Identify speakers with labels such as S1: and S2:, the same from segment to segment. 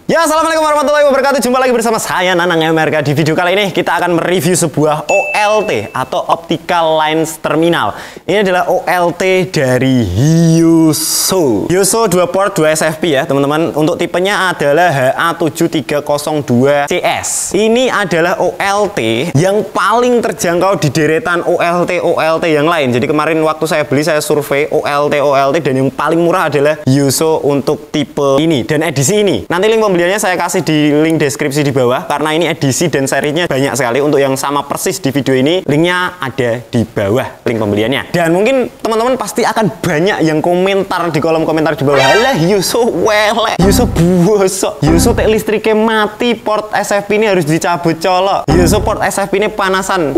S1: Ya, assalamualaikum warahmatullahi wabarakatuh. Jumpa lagi bersama saya Nanang MRK. Di video kali ini kita akan mereview sebuah OLT atau Optical Lens Terminal. Ini adalah OLT dari Hyoso. Hyoso 2 port 2 SFP ya teman-teman. Untuk tipenya adalah HA7302CS. Ini adalah OLT yang paling terjangkau di deretan OLT yang lain. Jadi kemarin waktu saya beli, saya survei OLT dan yang paling murah adalah Hyoso untuk tipe ini dan edisi ini. Nanti link pembeliannya saya kasih di link deskripsi di bawah, karena ini edisi dan serinya banyak sekali. Untuk yang sama persis di video ini, linknya ada di bawah link pembeliannya. Dan mungkin teman-teman pasti akan banyak yang komentar di kolom komentar di bawah, alah Hyoso welek, Hyoso bosok, Hyoso tek listriknya mati, port SFP ini harus dicabut colok, Hyoso port SFP ini panasan.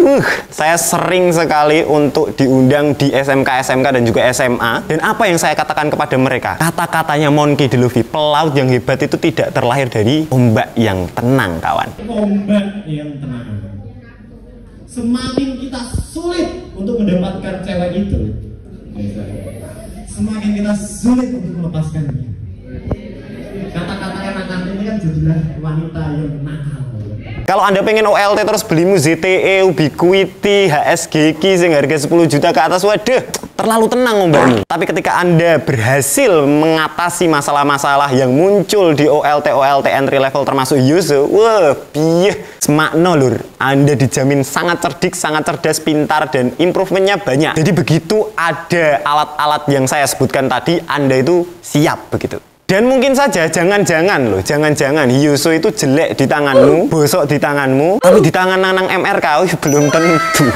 S1: Saya sering sekali untuk diundang di SMK dan juga SMA, dan apa yang saya katakan kepada mereka, kata-katanya Monkey D. Luffy, pelaut yang hebat itu tidak terlahir dari ombak yang tenang, kawan.
S2: Ombak yang tenang. Semakin kita sulit untuk mendapatkan cewek itu, semakin kita sulit untuk melepaskannya. Kata-kata enakan ini kan jadilah wanita yang nakal.
S1: Kalau Anda pengen OLT terus belimu ZTE, Ubiquiti, HSGQ yang harga 10 juta ke atas, waduh, terlalu tenang ombaknya. Tapi ketika Anda berhasil mengatasi masalah-masalah yang muncul di OLT entry level termasuk Hyoso, wah, piye, semakno lur. Anda dijamin sangat cerdik, sangat cerdas, pintar, dan improvementnya banyak. Jadi begitu ada alat-alat yang saya sebutkan tadi, Anda itu siap begitu. Dan mungkin saja, jangan-jangan loh, jangan-jangan Hyoso itu jelek di tanganmu, bosok di tanganmu, tapi di tangan Nanang MRK belum tentu.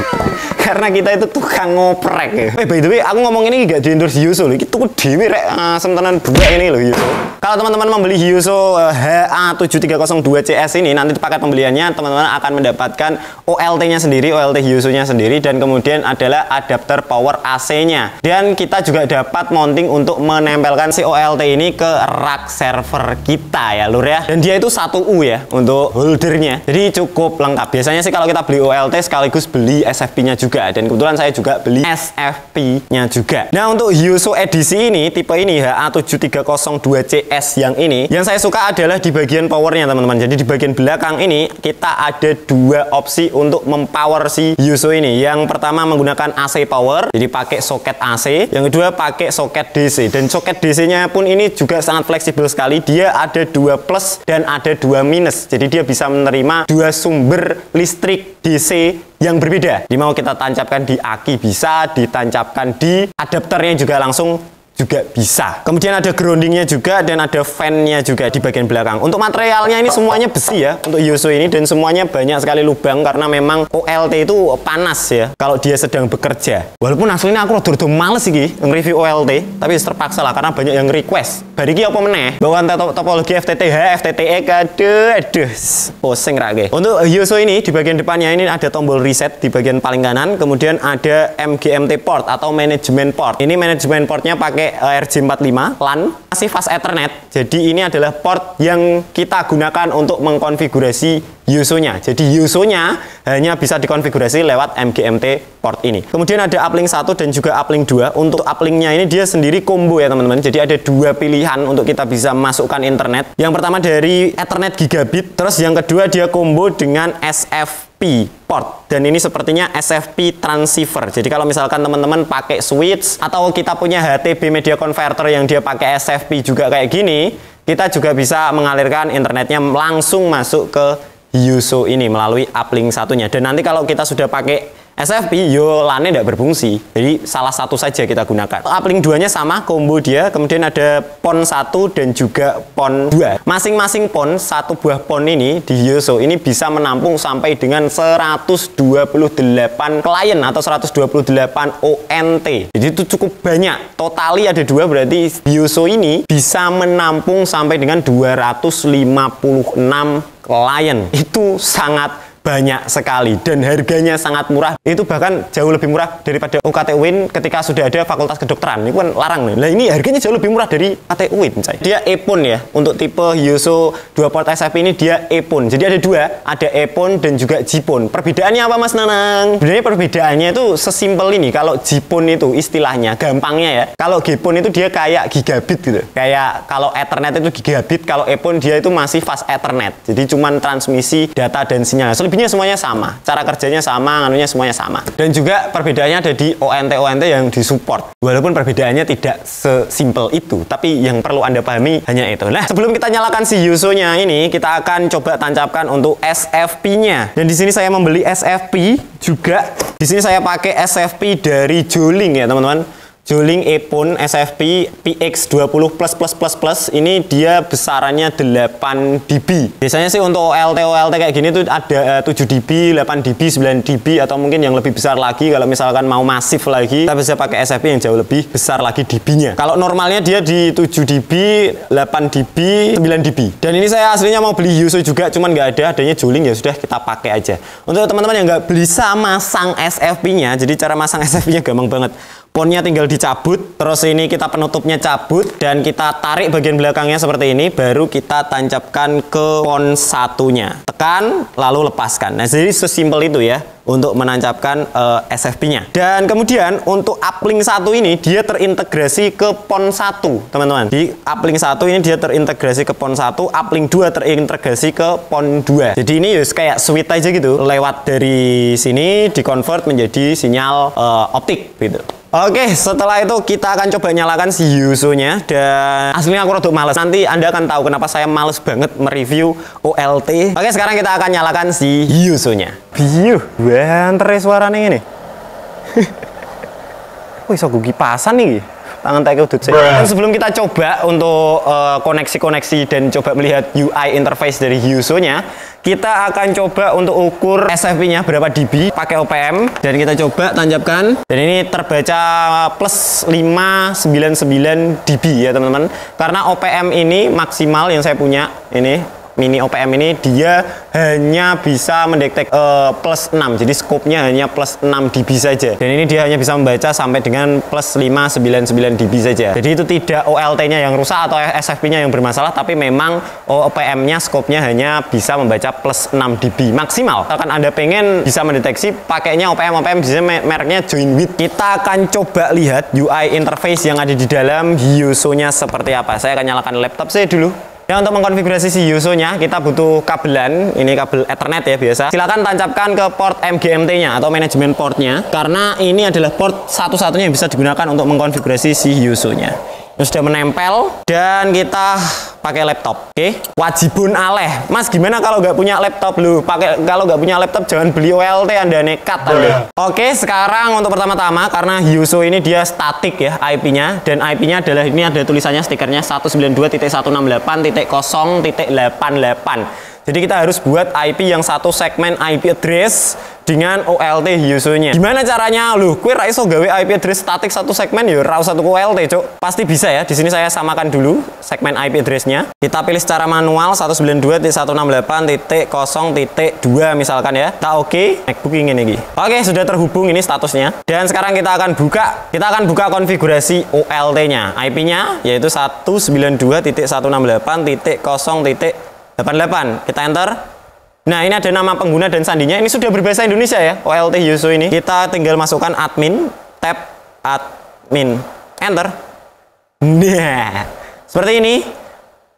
S1: Karena kita itu tukang ngoprek ya. By the way, aku ngomong ini gak di-endorse Hyoso loh, itu dewe rek sementenan buah ini loh Hyoso. Kalau teman-teman membeli Hyoso HA7302CS ini, nanti di paket pembeliannya teman-teman akan mendapatkan OLT-nya sendiri, OLT Hyoso-nya sendiri, dan kemudian adalah adapter power AC-nya. Dan kita juga dapat mounting untuk menempelkan si OLT ini ke rak server kita ya lur ya. Dan dia itu 1U ya untuk holdernya, jadi cukup lengkap. Biasanya sih kalau kita beli OLT sekaligus beli SFP-nya juga, dan kebetulan saya juga beli SFP-nya juga. Nah, untuk Hyoso edisi ini, tipe ini HA7302CS yang ini, yang saya suka adalah di bagian powernya teman-teman. Jadi di bagian belakang ini kita ada dua opsi untuk mempower si Hyoso ini. Yang pertama menggunakan AC power, jadi pakai soket AC. Yang kedua pakai soket DC, dan soket DC-nya pun ini juga sangat fleksibel sekali. Dia ada 2 plus dan ada 2 minus, jadi dia bisa menerima dua sumber listrik DC yang berbeda. Di mau kita tancapkan di aki bisa, ditancapkan di adapternya juga langsung juga bisa. Kemudian ada groundingnya juga dan ada fan-nya juga di bagian belakang. Untuk materialnya ini semuanya besi ya untuk Hyoso ini, dan semuanya banyak sekali lubang karena memang OLT itu panas ya kalau dia sedang bekerja. Walaupun aslinya aku rada males sih nge-review OLT, tapi terpaksa lah karena banyak yang request. Bariki apa meneh? Bawaan topologi FTTH, FTTE, aduh, pusing rage. Untuk Hyoso ini di bagian depannya ini ada tombol reset di bagian paling kanan, kemudian ada MGMT port atau management port. Ini management portnya pakai RJ45 LAN, masih fast Ethernet. Jadi ini adalah port yang kita gunakan untuk mengkonfigurasi Hyoso-nya. Jadi Hyoso-nya hanya bisa dikonfigurasi lewat MGMT port ini. Kemudian ada uplink 1 dan juga uplink 2. Untuk uplinknya ini dia sendiri combo ya teman-teman. Jadi ada dua pilihan untuk kita bisa masukkan internet. Yang pertama dari Ethernet gigabit, terus yang kedua dia combo dengan SFP port, dan ini sepertinya SFP transceiver. Jadi kalau misalkan teman-teman pakai switch atau kita punya HTB media converter yang dia pakai SFP juga kayak gini, kita juga bisa mengalirkan internetnya langsung masuk ke Hyoso ini melalui uplink satunya. Dan nanti kalau kita sudah pakai SFP, LAN-nya tidak berfungsi. Jadi salah satu saja kita gunakan. Uplink 2-nya sama, combo dia. Kemudian ada PON 1 dan juga PON 2. Masing-masing PON, satu buah PON ini di Hyoso ini bisa menampung sampai dengan 128 klien atau 128 ONT. Jadi itu cukup banyak. Totali ada dua, berarti Hyoso ini bisa menampung sampai dengan 256 klien. Itu sangat banyak sekali dan harganya sangat murah. Itu bahkan jauh lebih murah daripada UKT UIN ketika sudah ada fakultas kedokteran. Ini kan larang nih. Nah, ini harganya jauh lebih murah dari UKT UIN, coy. Dia Epon ya. Untuk tipe Hyoso 2 port SFP ini dia Epon. Jadi ada dua, ada Epon dan juga Jipon. Perbedaannya apa, Mas Nanang? Sebenarnya perbedaannya itu sesimpel ini. Kalau Jipon itu istilahnya, gampangnya ya. Kalau Gpon itu dia kayak gigabit gitu. Kayak kalau Ethernet itu gigabit, kalau Epon dia itu masih fast Ethernet. Jadi cuman transmisi data dan sinyal. Selebihnya semuanya sama. Cara kerjanya sama, anunya semuanya sama. Dan juga perbedaannya ada di ONT yang disupport. Walaupun perbedaannya tidak sesimpel itu, tapi yang perlu Anda pahami hanya itu. Nah, sebelum kita nyalakan si Hyoso-nya ini, kita akan coba tancapkan untuk SFP-nya. Dan di sini saya membeli SFP juga. Di sini saya pakai SFP dari Joling ya, teman-teman. Joling Epon SFP PX20 ini dia besarannya 8 dB. Biasanya sih untuk OLT kayak gini tuh ada 7 dB, 8 dB, 9 dB atau mungkin yang lebih besar lagi. Kalau misalkan mau masif lagi, kita bisa pakai SFP yang jauh lebih besar lagi dB-nya. Kalau normalnya dia di 7 dB, 8 dB, 9 dB. Dan ini saya aslinya mau beli Hyoso juga, cuman nggak ada, adanya Joling, ya sudah kita pakai aja. Untuk teman-teman yang nggak bisa masang SFP-nya, jadi cara masang SFP-nya gampang banget. Ponnya tinggal dicabut, terus ini kita penutupnya cabut, dan kita tarik bagian belakangnya seperti ini, baru kita tancapkan ke pon satunya. Tekan, lalu lepaskan. Nah, jadi sesimpel itu ya untuk menancapkan SFP-nya. Dan kemudian untuk uplink 1 ini dia terintegrasi ke pon 1, teman-teman. Di uplink 1 ini dia terintegrasi ke pon 1, uplink 2 terintegrasi ke pon 2. Jadi ini yus kayak switch aja gitu. Lewat dari sini dikonvert menjadi sinyal optik gitu. Oke, setelah itu kita akan coba nyalakan si Hyoso-nya. Dan aslinya aku rada males. Nanti Anda akan tahu kenapa saya males banget mereview OLT. Oke, sekarang kita akan nyalakan si Hyoso-nya. Biuh, banter suaranya ini. Wih, so gue kipasan nih. Tangan tak udut sih. Dan sebelum kita coba untuk koneksi-koneksi dan coba melihat UI interface dari Hyoso-nya, kita akan coba untuk ukur SFP-nya berapa dB pakai OPM, dan kita coba tancapkan. Dan ini terbaca plus 599 dB ya, teman-teman. Karena OPM ini maksimal yang saya punya ini. Mini OPM ini dia hanya bisa mendetek plus 6, jadi skopnya hanya plus 6 dB saja. Dan ini dia hanya bisa membaca sampai dengan plus 599 dB saja. Jadi itu tidak OLT-nya yang rusak atau SFP-nya yang bermasalah, tapi memang OPM-nya skopnya hanya bisa membaca plus 6 dB maksimal. Akan Anda pengen bisa mendeteksi pakainya OPM bisa mereknya Joinwith. Kita akan coba lihat UI interface yang ada di dalam Hyoso-nya seperti apa. Saya akan nyalakan laptop saya dulu. Ya, untuk mengkonfigurasi si Hyoso-nya kita butuh kabelan, ini kabel Ethernet ya biasa. Silakan tancapkan ke port MGMT-nya atau manajemen portnya, karena ini adalah port satu-satunya yang bisa digunakan untuk mengkonfigurasi si Hyoso-nya. Sudah menempel, dan kita pakai laptop. Oke, wajibun aleh. Mas, gimana kalau nggak punya laptop lu? Kalau nggak punya laptop jangan beli OLT, Anda nekat Anda. Oke, sekarang untuk pertama-tama, karena Hyoso ini dia statik ya IP-nya, dan IP-nya adalah ini ada tulisannya stikernya 192.168.0.88. Jadi kita harus buat IP yang satu segmen IP address dengan OLT Hyoso-nya. Gimana caranya? Loh, kue ra iso gawe IP address statik satu segmen ya ra usah tuku OLT, Cuk. Pasti bisa ya. Di sini saya samakan dulu segmen IP address-nya. Kita pilih secara manual 192.168.0.2 misalkan ya. Kita oke. MacBook ingin ini. Oke, sudah terhubung ini statusnya. Dan sekarang kita akan buka konfigurasi OLT-nya. IP-nya yaitu 192.168.0.88. Kita enter. Nah, ini ada nama pengguna dan sandinya. Ini sudah berbahasa Indonesia ya, OLT Hyoso ini. Kita tinggal masukkan admin, tab admin, enter. Nah, seperti ini.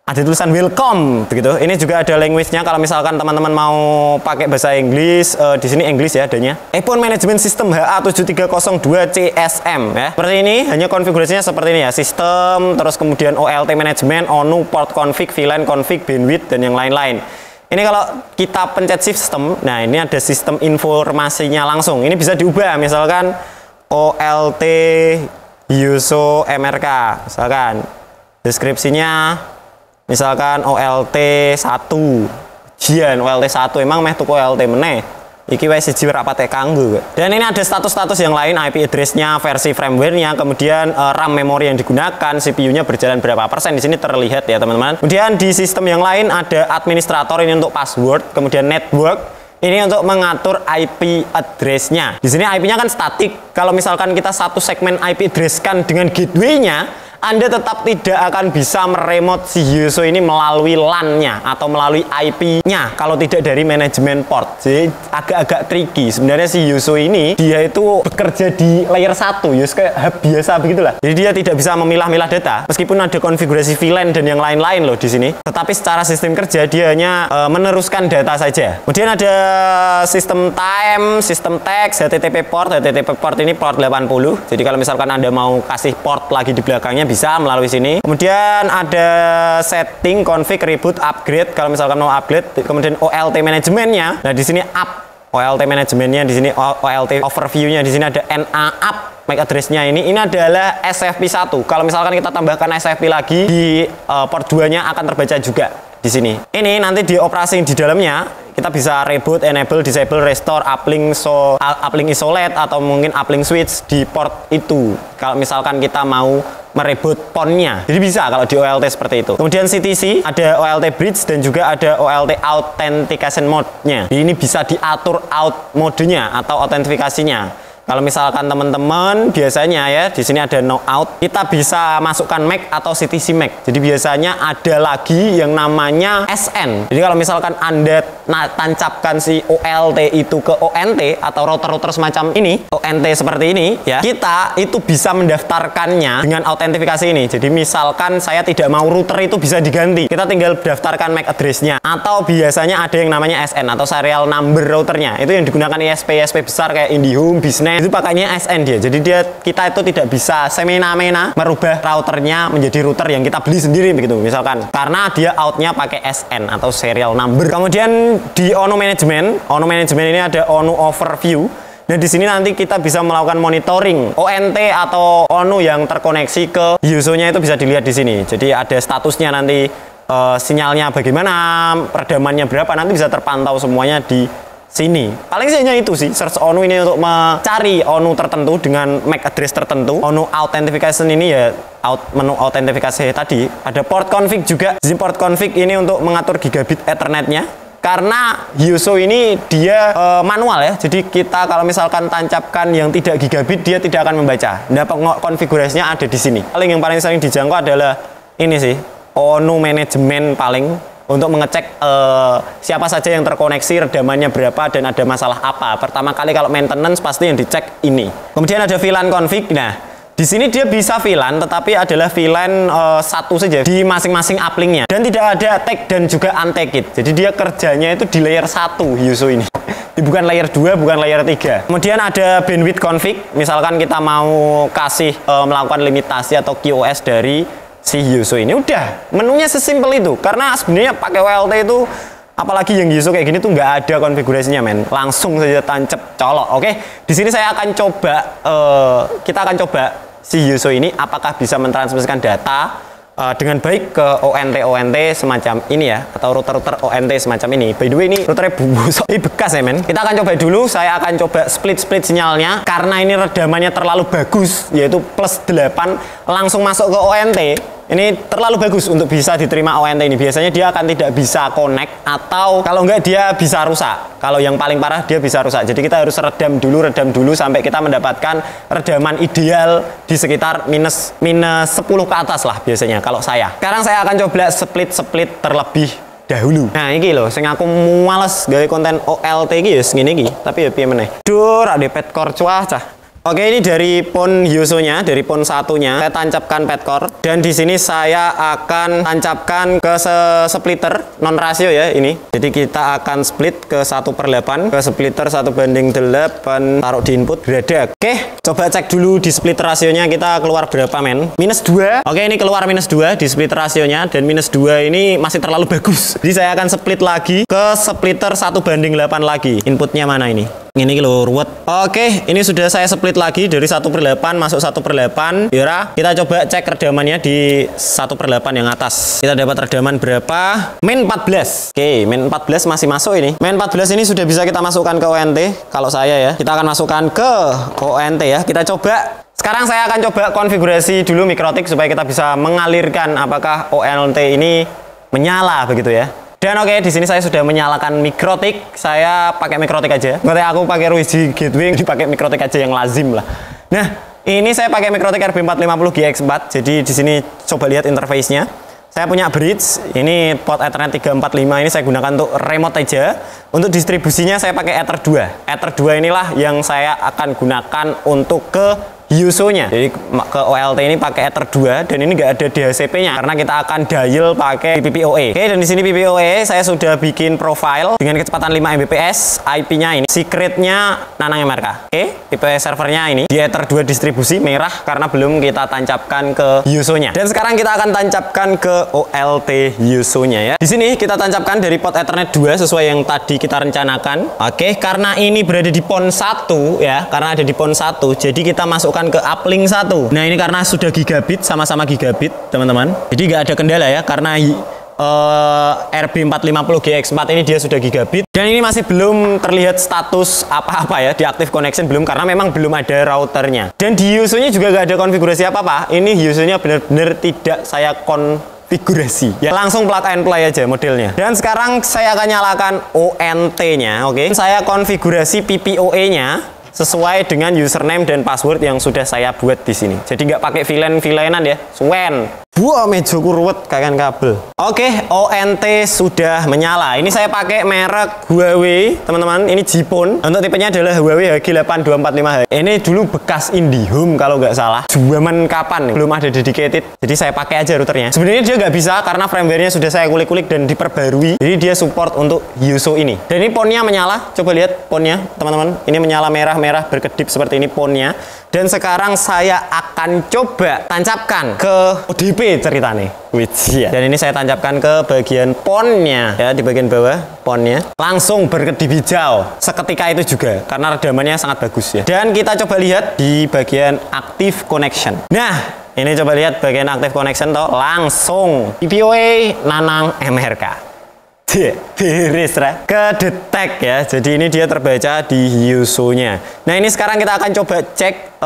S1: Ada tulisan welcome begitu. Ini juga ada language-nya kalau misalkan teman-teman mau pakai bahasa Inggris, di sini English ya adanya. Epon Management System HA7302 CSM ya. Seperti ini, hanya konfigurasinya seperti ini ya. Sistem, terus kemudian OLT management, ONU, port config, VLAN config, bandwidth dan yang lain-lain. Ini kalau kita pencet system, nah ini ada sistem informasinya langsung. Ini bisa diubah, misalkan OLT Hyoso MRK, misalkan deskripsinya misalkan OLT 1 jian OLT 1 emang meh tuku OLT meneh iki wae siji rapate kanggo. Dan ini ada status-status yang lain, IP address-nya, versi firmware-nya, kemudian RAM memori yang digunakan, CPU-nya berjalan berapa persen, di sini terlihat ya teman-teman. Kemudian di sistem yang lain ada administrator, ini untuk password, kemudian network, Ini untuk mengatur IP address-nya. Di sini IP-nya kan statik. Kalau misalkan kita satu segmen IP address-kan dengan gateway-nya, Anda tetap tidak akan bisa meremote si Yuso ini melalui LAN-nya atau melalui IP-nya kalau tidak dari manajemen port. Jadi agak-agak tricky. Sebenarnya si Yuso ini dia itu bekerja di layer 1, kayak hub biasa begitulah. Jadi dia tidak bisa memilah-milah data meskipun ada konfigurasi VLAN dan yang lain-lain loh di sini. Tetapi secara sistem kerja dia hanya meneruskan data saja. Kemudian ada sistem time, sistem text, HTTP port. HTTP port ini port 80. Jadi kalau misalkan Anda mau kasih port lagi di belakangnya bisa melalui sini. Kemudian ada setting, config, reboot, upgrade. Kalau misalkan mau upgrade, kemudian OLT manajemennya. Nah di sini up OLT manajemennya, di sini OLT overview-nya, di sini ada NA up. MAC address-nya ini adalah SFP1. Kalau misalkan kita tambahkan SFP lagi di port 2-nya akan terbaca juga di sini. Ini nanti dioperasiin di dalamnya. Kita bisa reboot, enable, disable, restore, uplink, uplink isolate atau mungkin uplink switch di port itu. Kalau misalkan kita mau mereboot PON-nya. Jadi bisa kalau di OLT seperti itu. Kemudian CTC, ada OLT bridge dan juga ada OLT authentication mode-nya. Ini bisa diatur out mode-nya atau autentifikasinya. Kalau misalkan teman-teman biasanya ya di sini ada no out, kita bisa masukkan MAC atau CTC MAC. Jadi biasanya ada lagi yang namanya SN. Jadi kalau misalkan Anda tancapkan si OLT itu ke ONT atau router-router semacam ini, ONT seperti ini ya, kita itu bisa mendaftarkannya dengan autentifikasi ini. Jadi misalkan saya tidak mau router itu bisa diganti, kita tinggal daftarkan MAC address-nya. Atau biasanya ada yang namanya SN atau serial number routernya. Itu yang digunakan ISP besar kayak IndiHome, Business. Itu pakainya SN dia. Jadi kita itu tidak bisa semena-mena merubah routernya menjadi router yang kita beli sendiri begitu misalkan. Karena dia outnya pakai SN atau serial number. Kemudian di ONU Management ini ada ONU Overview. Dan di sini nanti kita bisa melakukan monitoring ONT atau ONU yang terkoneksi ke Yuso-nya itu bisa dilihat di sini. Jadi ada statusnya nanti sinyalnya bagaimana, redamannya berapa, nanti bisa terpantau semuanya di sini. Paling sih hanya itu sih, search ONU ini untuk mencari ONU tertentu dengan MAC address tertentu. ONU authentication ini ya menu autentifikasi tadi. Ada port config juga. Di port config ini untuk mengatur gigabit Ethernet-nya. Karena Yuso ini dia manual ya. Jadi kita kalau misalkan tancapkan yang tidak gigabit dia tidak akan membaca. Nah, konfigurasinya ada di sini. Yang paling sering dijangkau adalah ini sih, ONU manajemen paling. Untuk mengecek siapa saja yang terkoneksi, redamannya berapa, dan ada masalah apa. Pertama kali kalau maintenance pasti yang dicek ini. Kemudian ada VLAN config. Nah, di sini dia bisa VLAN, tetapi adalah VLAN satu saja di masing-masing uplinknya. Dan tidak ada tag dan juga untagged. Jadi dia kerjanya itu di layer 1 Yuso ini. Bukan layer 2, bukan layer 3. Kemudian ada bandwidth config. Misalkan kita mau kasih melakukan limitasi atau QoS dari si Yuso ini, udah menunya sesimpel itu. Karena sebenarnya pakai OLT itu, apalagi yang Yuso kayak gini tuh nggak ada konfigurasinya men, langsung saja tancap colok. Oke, di sini saya akan coba, kita akan coba si Yuso ini apakah bisa mentransmisikan data dengan baik ke ONT semacam ini ya, atau router ONT semacam ini. By the way ini routernya busuk, ini bekas ya men. Kita akan coba dulu, saya akan coba split sinyalnya. Karena ini redamannya terlalu bagus, yaitu +8 langsung masuk ke ONT. Ini terlalu bagus untuk bisa diterima ONT ini. Biasanya dia akan tidak bisa connect, atau kalau enggak dia bisa rusak. Kalau yang paling parah dia bisa rusak. Jadi kita harus redam dulu sampai kita mendapatkan redaman ideal di sekitar minus 10 ke atas lah biasanya kalau saya. Sekarang saya akan coba split terlebih dahulu. Nah ini loh, sing aku males gawe konten OLT iki ya ngene iki, tapi ya piye meneh. Dur, ada petcore cah. Oke, ini dari PON Yuso-nya, dari PON satunya, saya tancapkan petcore. Dan di sini saya akan tancapkan ke splitter non rasio ya ini. Jadi kita akan split ke 1/8, ke splitter 1/8, taruh di input, beradak. Oke, coba cek dulu di splitter rasionya kita keluar berapa men? -2. Oke, ini keluar -2 di splitter rasionya, dan -2 ini masih terlalu bagus. Jadi saya akan split lagi ke splitter 1/8 lagi. Inputnya mana ini? Ini loh ruwet. Oke, ini sudah saya split lagi dari 1/8 masuk 1/8. Biar kita coba cek redamannya di 1/8 yang atas. Kita dapat redaman berapa? Min 14. Oke, min 14 masih masuk ini. Min 14 ini sudah bisa kita masukkan ke ONT. Kalau saya ya, kita akan masukkan ke ONT ya. Kita coba. Sekarang saya akan coba konfigurasi dulu Mikrotik supaya kita bisa mengalirkan apakah ONT ini menyala begitu ya. Dan oke, di sini saya sudah menyalakan Mikrotik. Saya pakai Mikrotik aja. Berarti aku pakai Ruiji Gateway, dipakai Mikrotik aja yang lazim lah. Nah, ini saya pakai Mikrotik RB450 GX4. Jadi di sini coba lihat interface-nya. Saya punya bridge, ini port Ethernet 345, ini saya gunakan untuk remote aja. Untuk distribusinya saya pakai Ether 2. Ether 2 inilah yang saya akan gunakan untuk ke Yuso-nya. Jadi ke OLT ini pakai Ether 2 dan ini nggak ada DHCP-nya karena kita akan dial pakai PPOE. Oke, dan di sini PPOE saya sudah bikin profile dengan kecepatan 5 Mbps, IP-nya ini, secret-nya Nanang MRK. Oke, PPOE servernya ini di Ether 2 distribusi merah karena belum kita tancapkan ke Yuso-nya. Dan sekarang kita akan tancapkan ke OLT Yuso-nya ya. Di sini kita tancapkan dari port Ethernet 2 sesuai yang tadi kita rencanakan. Oke, karena ini berada di PON 1 ya, karena ada di PON 1, jadi kita masuk ke uplink 1. Nah, ini karena sudah gigabit, sama-sama gigabit, teman-teman. Jadi nggak ada kendala ya, karena RB450 GX4 ini dia sudah gigabit. Dan ini masih belum terlihat status apa-apa ya di active connection, belum, karena memang belum ada routernya. Dan di Yuso-nya juga nggak ada konfigurasi apa-apa. Ini Yuso-nya benar-benar tidak saya konfigurasi ya, langsung plug and play aja modelnya. Dan sekarang saya akan nyalakan ONT-nya. Oke, saya konfigurasi PPOE-nya sesuai dengan username dan password yang sudah saya buat di sini. Jadi nggak pakai VLAN-VLAN-an ya. Swen. Wah, mejoku ruwet kayak kabel. Oke, ONT sudah menyala. Ini saya pakai merek Huawei, teman-teman. Ini Jipon. Untuk tipenya adalah Huawei HG8245H. Ini dulu bekas IndiHome kalau nggak salah. Zaman kapan? Belum ada dedicated. Jadi saya pakai aja routernya. Sebenarnya dia nggak bisa karena firmware-nya sudah saya kulik-kulik dan diperbarui. Jadi dia support untuk Yuso ini. Dan ini ponnya menyala. Coba lihat ponnya, teman-teman. Ini menyala merah-merah berkedip seperti ini ponnya. Dan sekarang saya akan coba tancapkan ke ODP ceritanya. Ya. Dan ini saya tancapkan ke bagian ponnya ya, di bagian bawah ponnya. Langsung berkedip hijau. Seketika itu juga karena redamannya sangat bagus ya. Dan kita coba lihat di bagian active connection. Nah, ini coba lihat bagian active connection toh, langsung PPOE Nanang MRK. Beres lah, kedetek ya. Jadi ini dia terbaca di Yuso-nya. Nah, ini sekarang kita akan coba cek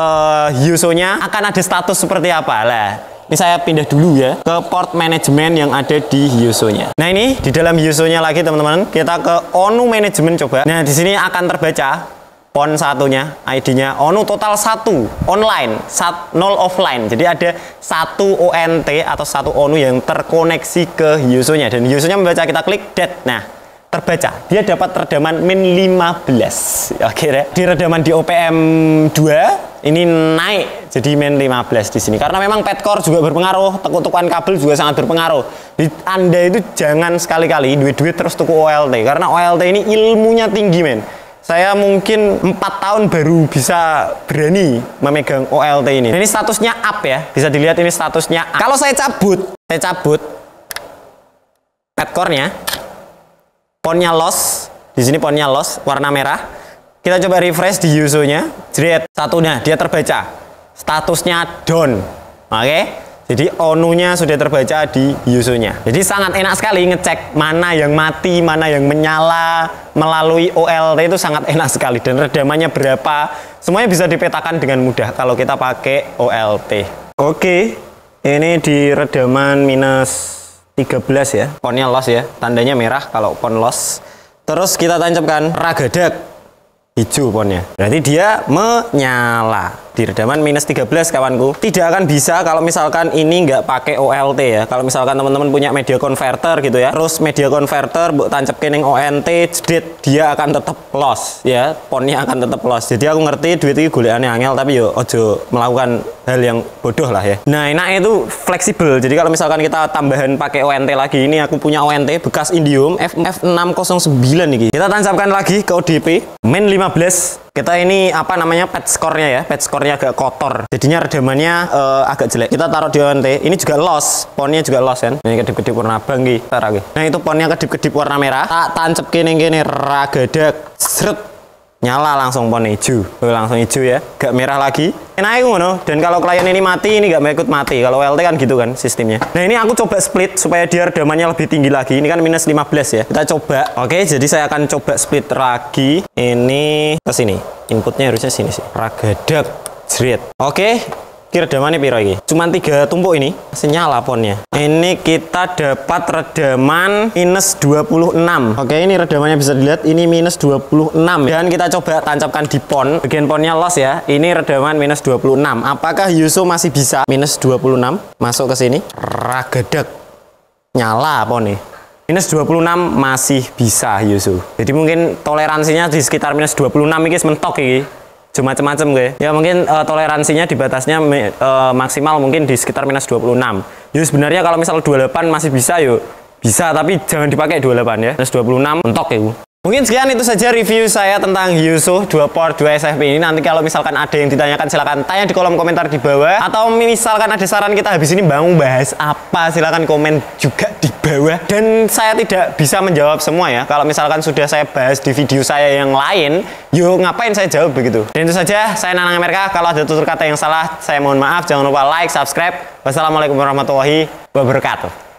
S1: Yuso-nya akan ada status seperti apa lah. Ini saya pindah dulu ya ke port manajemen yang ada di Yuso-nya. Nah, ini di dalam Yuso-nya lagi teman-teman, kita ke ONU manajemen coba. Nah, di sini akan terbaca PON satunya, ID-nya ONU total 1 online, 0 offline. Jadi ada 1 ONT atau 1 ONU yang terkoneksi ke Yuso-nya. Dan Yuso-nya membaca, kita klik that. Nah, terbaca. Dia dapat redaman min 15. Oke deh. Di redaman di OPM 2 ini naik jadi min 15 di sini. Karena memang petcore juga berpengaruh, tuk-tukan kabel juga sangat berpengaruh. Jadi Anda itu jangan sekali-kali duit-duit terus tuku OLT karena OLT ini ilmunya tinggi, men. Saya mungkin 4 tahun baru bisa berani memegang OLT ini. Ini statusnya up ya, bisa dilihat ini statusnya up. Kalau saya cabut petcore-nya, ponnya loss, di sini ponnya loss, warna merah. Kita coba refresh di Yuso-nya, jret satu, nah dia terbaca, statusnya down, oke? Jadi ONU-nya sudah terbaca di Yuso-nya. Jadi sangat enak sekali ngecek mana yang mati, mana yang menyala melalui OLT, itu sangat enak sekali. Dan redamannya berapa, semuanya bisa dipetakan dengan mudah kalau kita pakai OLT. Oke, ini di redaman minus 13 ya. Ponnya loss ya, tandanya merah kalau pon loss. Terus kita tancapkan ragadak, hijau ponnya. Berarti dia menyala. Di redaman minus 13 kawanku. Tidak akan bisa kalau misalkan ini nggak pakai OLT ya. Kalau misalkan teman-teman punya media converter gitu ya, terus media converter tancap kening ONT, jedit, dia akan tetap loss ya. Ponnya akan tetap loss. Jadi aku ngerti duit itu golekannya angel, tapi yo ojo melakukan hal yang bodoh lah ya. Nah, enaknya itu fleksibel. Jadi kalau misalkan kita tambahan pakai ONT lagi, ini aku punya ONT bekas IndiHome F609 nih. Kita tancapkan lagi ke ODP min 15. Kita ini apa namanya, patch score-nya ya, patch score-nya agak kotor, jadinya redamannya agak jelek. Kita taruh di ONT, ini juga loss, ponnya juga loss kan. Ini kedip-kedip warna abang gitu. Nah, itu ponnya kedip-kedip warna merah. Tak tancep gini ragadak, seret, nyala langsung pon hijau. Langsung hijau ya, gak merah lagi. Enak ngono. Dan kalau klien ini mati, ini gak ikut mati. Kalau OLT kan gitu kan sistemnya. Nah, ini aku coba split supaya dia redamannya lebih tinggi lagi. Ini kan minus 15 ya. Kita coba. Oke, jadi saya akan coba split lagi. Ini ke sini. Inputnya harusnya sini sih. Ragadak, jret. Oke, Kira redamannya piro ini? Cuman 3 tumpuk ini. Masih nyala ponnya. Ini kita dapat redaman minus 26. Oke, ini redamannya bisa dilihat. Ini minus 26. Dan kita coba tancapkan di pon. Bagian ponnya los ya. Ini redaman minus 26. Apakah Yuso masih bisa minus 26? Masuk ke sini. Ragadak. Nyala pon nih. Minus 26 masih bisa Yuso. Jadi mungkin toleransinya di sekitar minus 26 ini mentok ini. Cuma macam-macam gue. Ya mungkin toleransinya di batasnya maksimal mungkin di sekitar minus 26. Jadi sebenarnya kalau misal 28 masih bisa yuk. Bisa tapi jangan dipakai 28 ya. Minus 26 mentok ya. Mungkin sekian itu saja review saya tentang Yuso 2 port 2 SFP ini. Nanti kalau misalkan ada yang ditanyakan silahkan tanya di kolom komentar di bawah. Atau misalkan ada saran kita habis ini mau bahas apa, silahkan komen juga di bawah. Dan saya tidak bisa menjawab semua ya. Kalau misalkan sudah saya bahas di video saya yang lain, yuk ngapain saya jawab begitu. Dan itu saja, saya Nanang Amerika. Kalau ada tutur kata yang salah, saya mohon maaf. Jangan lupa like, subscribe. Wassalamualaikum warahmatullahi wabarakatuh.